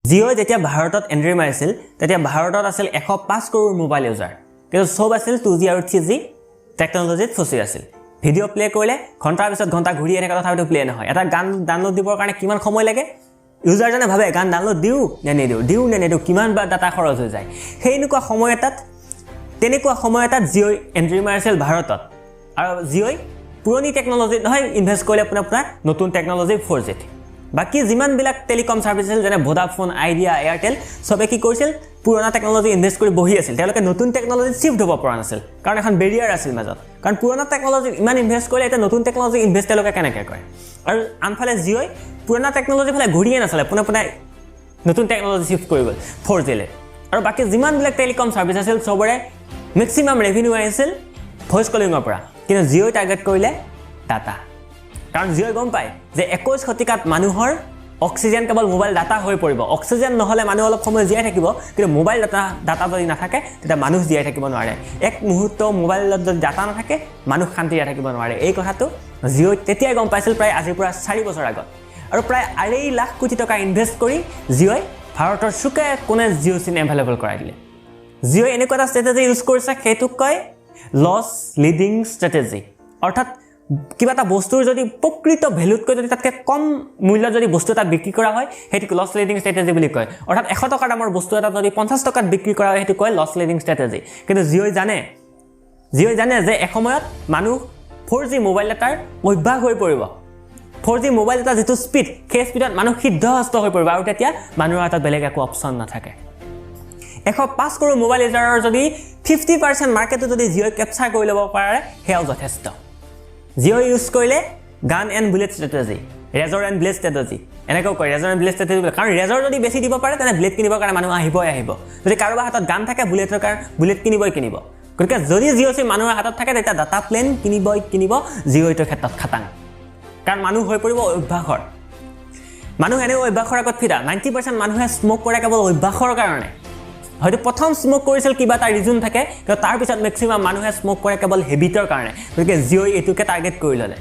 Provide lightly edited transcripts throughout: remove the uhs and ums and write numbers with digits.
জিঅ' যেতিয়া ভাৰতত এন্ট্ৰি মাৰিছিল তেতিয়া ভাৰতত আছিল 105 কৰোৰ মোবাইল ইউজাৰ কিন্তু সব আছিল 2G আৰু 3G টেকনলজিত ফচি আছিল ভিডিঅ' প্লে কৰিলে ঘণ্টাৰ পিছত ঘণ্টা ঘূৰিয়ে থাকে তথাপিতো প্লে নহয় এটা গান ডাউনলোড দিবৰ কাৰণে কিমান সময় লাগে ইউজাৰজনে ভাবে গান ডাউনলোড দিও নে নিদিও কিমান বা ডাটা খৰচ হৈ যায় সেইনেকুৱা সময় এটাত জিঅ' এন্ট্ৰি মাৰিছিল ভাৰতত আৰু জিঅ'ই পুৰণি টেকনলজিত নহয় ইনভেষ্ট কৰিলে আপোনাৰ নতুন টেকনলজি 4G বাকি যিমানবিলাক টেলিকম সাৰ্ভিস আছিল যেনে ভোডাফোন আইডিয়া এয়াৰটেল সবে কি কৰিছিল পুৰণা টেকনলজি ইনভেষ্ট কৰি বহি আছিল তেওঁলোকে নতুন টেকনলজি শিফট হ'ব পৰা নাছিল কাৰণ এখন বেৰিয়াৰ আছিল মাজত কাৰণ পুৰণা টেকনলজি ইমান ইনভেষ্ট কৰিলে এটা নতুন টেকনলজি ইনভেষ্ট তেওঁলোকে কেনেকৈ কৰে আৰু আনফালে জিঅ'ই পুৰণা টেকনলজি ফালে ঘূৰিয়ে নাছিলে পুনৰ নতুন টেকনলজি শিফট কৰি গ'ল 4G লে আৰু বাকি যিমানবিলাক টেলিকম সাৰ্ভিস আছিল সবৰে ম্যাক্সিমাম ৰেভিনিউ আহিছিল ভয়েস কলিঙৰ পৰা কিন্তু জিঅ'ই টাৰ্গেট কৰিলে ডাটা কাৰণ জিঅ'ই গম পায় যে 21 শতিকাত মানুহৰ অক্সিজেন কেৱল মোবাইল ডাটা হৈ পৰিব অক্সিজেন নহলে মানুহ অলপ সময় জীয়াই থাকিব কিন্তু মোবাইল ডাটা যদি নাথাকে তেতিয়া মানুহ জীয়াই থাকিব নোৱাৰে এক মুহূৰ্ত মোবাইলত যদি ডাটা নাথাকে মানুহ শান্তিৰে থাকিব নোৱাৰে এই কথাটো জিঅ'ই তেতিয়াই গম পাইছিল প্ৰায় আজিৰ পৰা 4 বছৰ আগত আৰু প্ৰায় 2.5 লাখ কোটি টকা ইনভেষ্ট কৰি জিঅ'ই ভাৰতৰ চুকে কোনে জিঅ' চিম এভেইলেবল কৰাই দিলে জিঅ'ই এনেকুৱা এটা ষ্ট্ৰেটেজি ইউজ কৰিছে সেইটো কয় লছ লিডিং ষ্ট্ৰেটেজি অৰ্থাৎ কিবা এটা বস্তুৰ যদি প্ৰকৃত ভ্যালুতকৈ যদি তাতকৈ কম মূল্যত যদি বস্তু এটা বিক্ৰী কৰা হয় সেইটো লছ লিডিং ষ্ট্ৰেটেজি বুলি কয় অৰ্থাৎ 100 টকা দামৰ বস্তু এটা যদি 50 টকাত বিক্ৰী কৰা হয় সেইটো কয় লছ লিডিং ষ্ট্ৰেটেজি কিন্তু জিঅ'ই জানে যে এসময়ত মানুহ 4G মোবাইল এটাৰ অভ্যাস হৈ পৰিব 4G মোবাইল এটা যেটো স্পিড সেই স্পিডত মানুহ সিদ্ধহস্ত হৈ পৰিব আৰু তেতিয়া মানুহৰ হাতত বেলেগ একো অপচন নাথাকে 105 কৰোৰ মোবাইল ইউজাৰৰ যদি 50% মাৰ্কেটটো যদি জিঅ'ই ক্যাপচাৰ কৰি ল'ব পাৰে হেয়াও যথেষ্ট জিঅ' ইউজ কৰিলে gun and bullet strategy razor and blade strategy এনেকৈ কয় ৰেজৰ এণ্ড ব্লেড ষ্ট্ৰেটেজি কাৰণ ৰেজৰ যদি বেছি দিব পাৰে তেনে ব্লেড কিনিবৰ কাৰণে মানুহ আহিব যদি কাৰোবাৰ হাতত গান থাকে বুলেটৰ কাৰণে বুলেট কিনিব গতিকে যদি জিঅ' চিম মানুহৰ হাতত থাকে তেতিয়া ডাটা প্লেন কিনিব জিঅ'ইটোৰ ক্ষেত্ৰত খাটাং কাৰণ মানুহ হৈ পৰিব অভ্যাসৰ মানুহ এনে অভ্যাসৰ আগত ফিৰা 90% মানুহে স্মোক কৰে কেৱল অভ্যাসৰ কাৰণে হয়তো প্ৰথম স্মোক কৰিছিল কিবা এটা ৰিজন থাকে কিন্তু তাৰ পিছত ম্যাক্সিমাম মানুহে স্মোক কৰে কেৱল হেবিটৰ কাৰণে গতিকে জিঅ'ই এটোকে টাৰ্গেট কৰি ললে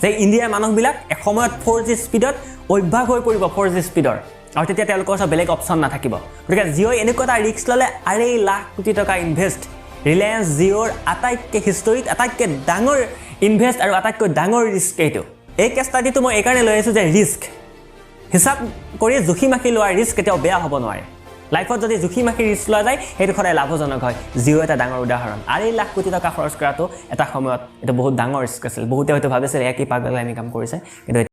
যে ইণ্ডিয়াৰ মানুহবিলাক এসময়ত 4G স্পিডত অভ্যাস হৈ পৰিব 4G স্পিডৰ আৰু তেতিয়া তেওঁলোকৰ ওচৰত বেলেগ অপচন নাথাকিব গতিকে জিঅ'ই এনেকুৱা এটা ৰিস্ক ললে 2.5 লাখ কোটি টকা ইনভেষ্ট ৰিলায়েন্স জিঅ'ৰ আটাইতকৈ হিষ্টৰীত আটাইতকৈ ডাঙৰ ইনভেষ্ট আৰু আটাইতকৈ ডাঙৰ ৰিস্ক এইটো এই কেছ ষ্টাডিটো মই এইকাৰণে লৈ আছো যে ৰিস্ক হিচাপ কৰি জুখি মাখি লোৱাৰ ৰিস্ক কেতিয়াও বেয়া হ'ব নোৱাৰে লাইফত যদি জুখি মাখি ৰিস্ক লোৱা যায় সেইটো সদায় লাভজনক হয় জিঅ' এটা ডাঙৰ উদাহৰণ 2.5 লাখ কোটি টকা খৰচ কৰাটো এটা সময়ত এটা বহুত ডাঙৰ ৰিস্ক আছিল বহুতে হয়তো ভাবিছিল কি পাগল আমি কাম কৰিছে কিন্তু